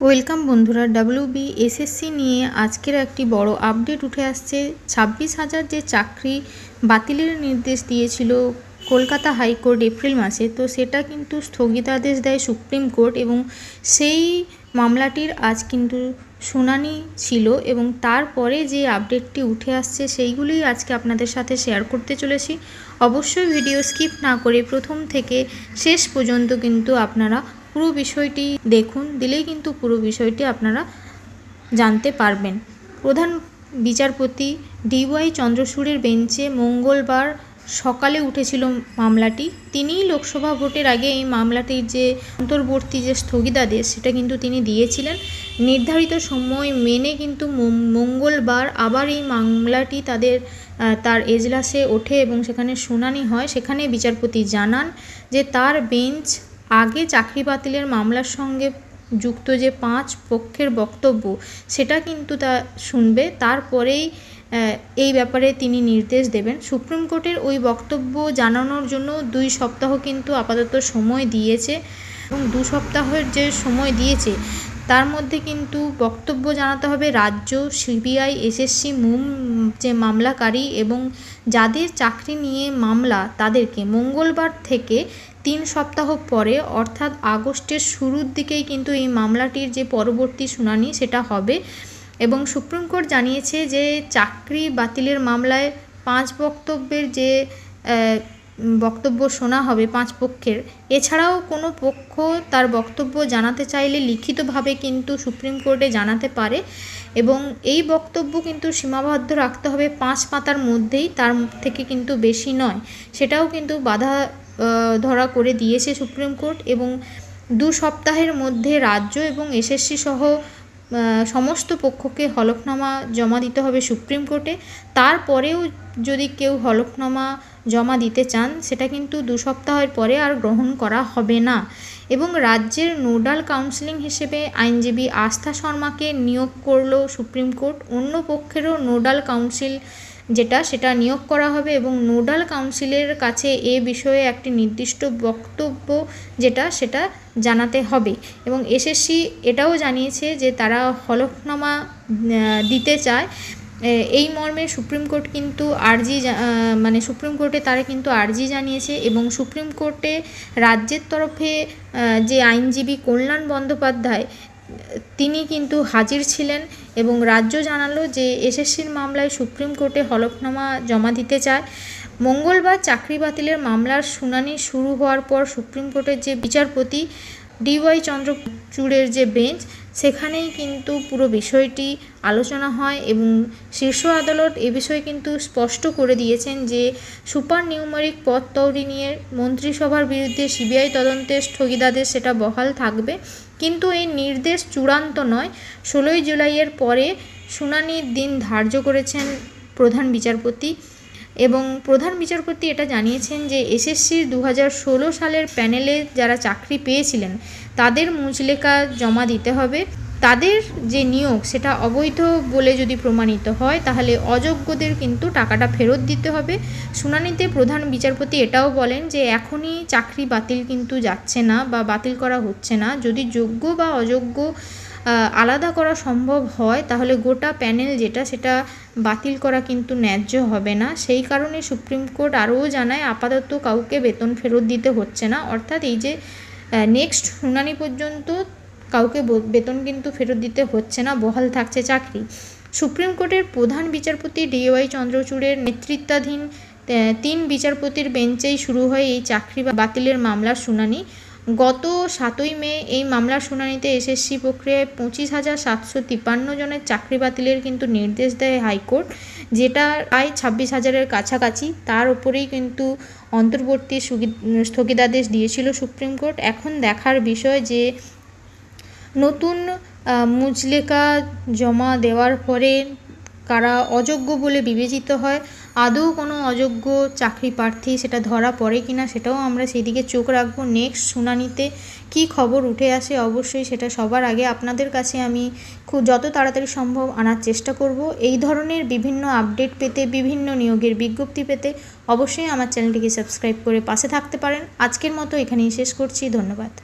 Welcome বন্ধুরা, WBSSC নিয়ে আজকের একটি বড় আপডেট উঠে আসছে। 26,000 যে চাকরি বাতিলের নির্দেশ দিয়েছিল কলকাতা হাইকোর্ট এপ্রিল মাসে, তো সেটা কিন্তু স্থগিতাদেশ দেয় সুপ্রিম কোর্ট এবং সেই মামলাটির আজ কিন্তু শুনানি ছিল এবং তারপরে যে আপডেটটি উঠে আসছে সেইগুলিই আজকে আপনাদের সাথে শেয়ার করতে চলেছি। অবশ্যই ভিডিও স্কিপ না করে প্রথম থেকে শেষ পর্যন্ত কিন্তু আপনারা পুরো বিষয়টি দেখুন, দিলেই কিন্তু পুরো বিষয়টি আপনারা জানতে পারবেন। প্রধান বিচারপতি DY চন্দ্রচূড়ের বেঞ্চে মঙ্গলবার সকালে উঠেছিল মামলাটি। তিনিই লোকসভা ভোটের আগে এই মামলাটির যে অন্তর্বর্তী যে স্থগিতাদেশ সেটা কিন্তু তিনি দিয়েছিলেন। নির্ধারিত সময় মেনে কিন্তু মঙ্গলবার আবার এই মামলাটি তার এজলাসে ওঠে এবং সেখানে শুনানি হয়। সেখানে বিচারপতি জানান যে তার বেঞ্চ আগে চাকরি বাতিলের মামলার সঙ্গে যুক্ত যে 5 পক্ষের বক্তব্য সেটা কিন্তু তা শুনবে, তারপরেই এই ব্যাপারে তিনি নির্দেশ দেবেন। সুপ্রিম কোর্টের ওই বক্তব্য জানানোর জন্য 2 সপ্তাহ কিন্তু আপাতত সময় দিয়েছে এবং 2 সপ্তাহের যে সময় দিয়েছে তার মধ্যে কিন্তু বক্তব্য জানাতে হবে রাজ্য, CBI, SSC যে মামলাকারী এবং যাদের চাকরি নিয়ে মামলা তাদেরকে। মঙ্গলবার থেকে 3 সপ্তাহ পরে অর্থাৎ আগস্টের শুরুর দিকেই কিন্তু এই মামলাটির যে পরবর্তী শুনানি সেটা হবে এবং সুপ্রিম কোর্ট জানিয়েছে যে চাকরি বাতিলের মামলায় 5 বক্তব্যের যে বক্তব্য শোনা হবে 5 পক্ষের। এছাড়াও কোনো পক্ষ তার বক্তব্য জানাতে চাইলে লিখিতভাবে কিন্তু সুপ্রিম কোর্টে জানাতে পারে এবং এই বক্তব্য কিন্তু সীমাবদ্ধ রাখতে হবে 5 পাতার মধ্যেই, তার থেকে কিন্তু বেশি নয়। সেটাও কিন্তু বাধা ধরা করে দিয়েছে সুপ্রিম কোর্ট এবং 2 সপ্তাহের মধ্যে রাজ্য এবং SSC সহ সমস্ত পক্ষকে হলফনামা জমা দিতে হবে সুপ্রিম কোর্টে। তারপরেও যদি কেউ হলফনামা জমা দিতে চান সেটা কিন্তু 2 সপ্তাহের পরে আর গ্রহণ করা হবে না এবং রাজ্যের নোডাল কাউন্সিলিং হিসেবে আইনজীবী আস্থা শর্মাকে নিয়োগ করল সুপ্রিম কোর্ট। অন্য পক্ষেরও নোডাল কাউন্সিল সেটা নিয়োগ করা হবে এবং নোডাল কাউন্সিলের কাছে এ বিষয়ে একটি নির্দিষ্ট বক্তব্য সেটা জানাতে হবে এবং SSC এটাও জানিয়েছে যে তারা হলফনামা দিতে চায়। এই মর্মে সুপ্রিম কোর্ট কিন্তু সুপ্রিম কোর্টে তারা কিন্তু আর্জি জানিয়েছে এবং সুপ্রিম কোর্টে রাজ্যের তরফে যে আইনজীবী কল্যাণ বন্দ্যোপাধ্যায় তিনি কিন্তু হাজির ছিলেন এবং রাজ্য জানালো যে SSCর মামলায় সুপ্রিম কোর্টে হলফনামা জমা দিতে চায়। মঙ্গলবার চাকরি বাতিলের মামলার শুনানি শুরু হওয়ার পর সুপ্রিম কোর্টের যে বিচারপতি DY চন্দ্রচূড়ের যে বেঞ্চ সেখানেই কিন্তু পুরো বিষয়টি আলোচনা হয় এবং শীর্ষ আদালত এ বিষয়ে কিন্তু স্পষ্ট করে দিয়েছেন যে সুপার নিউমারিক পদ তৈরি নিয়ে মন্ত্রিসভার বিরুদ্ধে CBI তদন্তের স্থগিতাদেশ সেটা বহাল থাকবে, কিন্তু এই নির্দেশ চূড়ান্ত নয়। 16ই জুলাইয়ের পরে শুনানির দিন ধার্য করেছেন প্রধান বিচারপতি এবং প্রধান বিচারপতি এটা জানিয়েছেন যে SSCর 2016 সালের প্যানেলে যারা চাকরি পেয়েছিলেন তাদের মুচলেকা জমা দিতে হবে। তাদের যে নিয়োগ সেটা অবৈধ বলে যদি প্রমাণিত হয় তাহলে অযোগ্যদের কিন্তু টাকাটা ফেরত দিতে হবে। শুনানিতে প্রধান বিচারপতি এটাও বলেন যে এখনই চাকরি বাতিল কিন্তু যাচ্ছে না বা বাতিল করা হচ্ছে না। যদি যোগ্য বা অযোগ্য আলাদা করা সম্ভব হয় তাহলে গোটা প্যানেল সেটা বাতিল করা কিন্তু ন্যায্য হবে না। সেই কারণে সুপ্রিম কোর্ট আরও জানায় আপাতত কাউকে বেতন ফেরত দিতে হচ্ছে না, অর্থাৎ এই যে নেক্সট শুনানি পর্যন্ত কাউকে বেতন কিন্তু ফেরত দিতে হচ্ছে না, বহাল থাকছে চাকরি। সুপ্রিম কোর্টের প্রধান বিচারপতি DY চন্দ্রচূড়ের নেতৃত্বাধীন 3 বিচারপতির বেঞ্চেই শুরু হয় এই চাকরি বাতিলের মামলার শুনানি। গত 7ই মে এই মামলার শুনানিতে SSC প্রক্রিয়ায় 25,753 জনের চাকরি বাতিলের কিন্তু নির্দেশ দেয় হাইকোর্ট, যেটা প্রায় 26,000-এর কাছাকাছি। তার উপরেই কিন্তু অন্তর্বর্তী স্থগিতাদেশ দিয়েছিল সুপ্রিম কোর্ট। এখন দেখার বিষয় যে নতুন মুচলেকা জমা দেওয়ার পরে কারা অযোগ্য বলে বিবেচিত হয়, আদৌ কোনো অযোগ্য চাকরি প্রার্থী সেটা ধরা পড়ে কিনা সেটাও আমরা সেদিকে চোখ রাখবো। নেক্সট শুনানিতে কি খবর উঠে আসে অবশ্যই সেটা সবার আগে আপনাদের কাছে আমি যত তাড়াতাড়ি সম্ভব আনার চেষ্টা করব। এই ধরনের বিভিন্ন আপডেট পেতে, বিভিন্ন নিয়োগের বিজ্ঞপ্তি পেতে অবশ্যই আমার চ্যানেলটিকে সাবস্ক্রাইব করে পাশে থাকতে পারেন। আজকের মতো এখানেই শেষ করছি, ধন্যবাদ।